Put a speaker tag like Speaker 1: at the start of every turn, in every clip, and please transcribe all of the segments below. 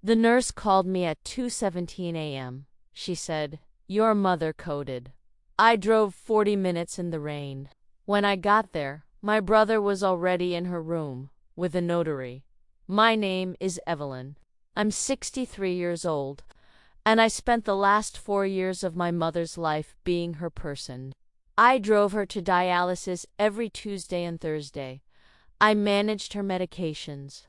Speaker 1: The nurse called me at 2:17 a.m. She said, "Your mother coded." I drove 40 minutes in the rain. When I got there, my brother was already in her room with a notary. My name is Evelyn. I'm 63 years old, and I spent the last 4 years of my mother's life being her person. I drove her to dialysis every Tuesday and Thursday. I managed her medications.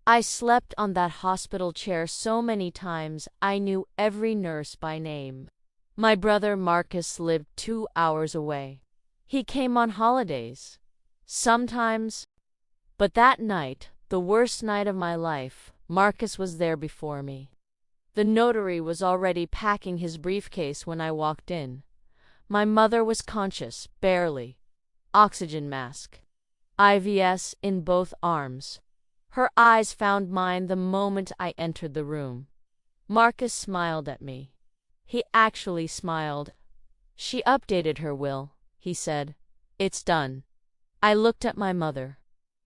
Speaker 1: I slept on that hospital chair so many times I knew every nurse by name. My brother Marcus lived 2 hours away. He came on holidays. Sometimes. But that night, the worst night of my life, Marcus was there before me. The notary was already packing his briefcase when I walked in. My mother was conscious, barely. Oxygen mask. IVs in both arms. Her eyes found mine the moment I entered the room. Marcus smiled at me. He actually smiled. "She updated her will," he said. "It's done." I looked at my mother.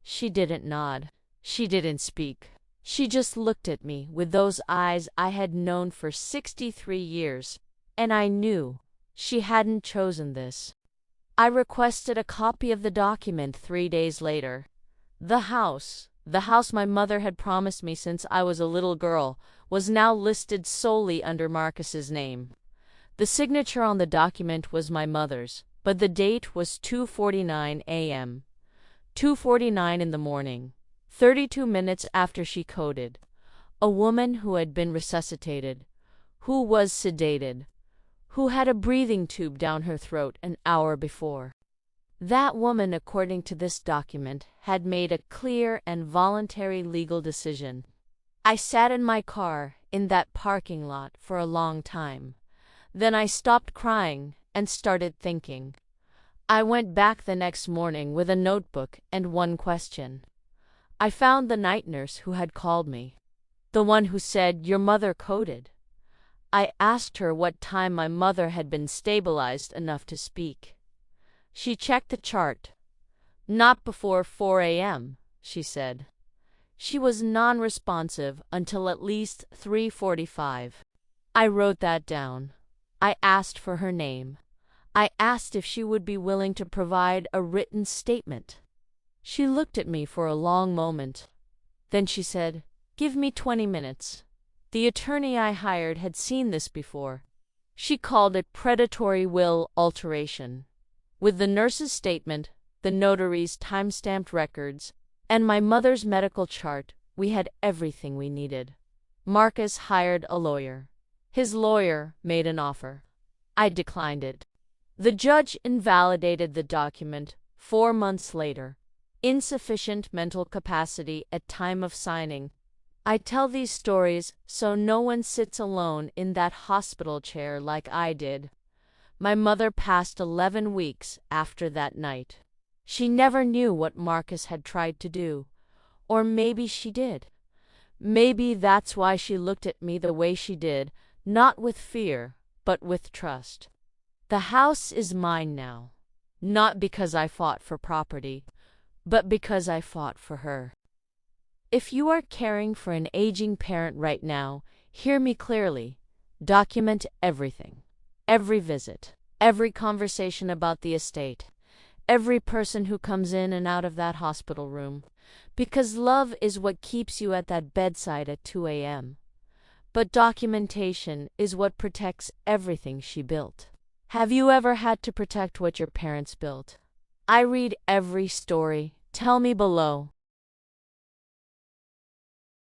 Speaker 1: She didn't nod. She didn't speak. She just looked at me with those eyes I had known for 63 years, and I knew she hadn't chosen this. I requested a copy of the document 3 days later. The house my mother had promised me since I was a little girl, was now listed solely under Marcus's name. The signature on the document was my mother's, but the date was 2:49 a.m. 2:49 in the morning, 32 minutes after she coded. A woman who had been resuscitated, who was sedated, who had a breathing tube down her throat an hour before. That woman, according to this document, had made a clear and voluntary legal decision. I sat in my car in that parking lot for a long time. Then I stopped crying and started thinking. I went back the next morning with a notebook and one question. I found the night nurse who had called me, the one who said, "Your mother coded." I asked her what time my mother had been stabilized enough to speak. She checked the chart. "Not before 4 a.m., she said. She was non-responsive until at least 3:45. I wrote that down. I asked for her name. I asked if she would be willing to provide a written statement. She looked at me for a long moment. Then she said, "Give me 20 minutes. The attorney I hired had seen this before. She called it predatory will alteration. With the nurse's statement, the notary's time-stamped records, and my mother's medical chart, we had everything we needed." Marcus hired a lawyer. His lawyer made an offer. I declined it. The judge invalidated the document 4 months later. Insufficient mental capacity at time of signing. I tell these stories so no one sits alone in that hospital chair like I did. My mother passed 11 weeks after that night. She never knew what Marcus had tried to do. Or maybe she did. Maybe that's why she looked at me the way she did, not with fear, but with trust. The house is mine now, not because I fought for property, but because I fought for her. If you are caring for an aging parent right now, hear me clearly. Document everything. Every visit, every conversation about the estate, every person who comes in and out of that hospital room, because love is what keeps you at that bedside at 2 a.m. But documentation is what protects everything she built. Have you ever had to protect what your parents built? I read every story. Tell me below.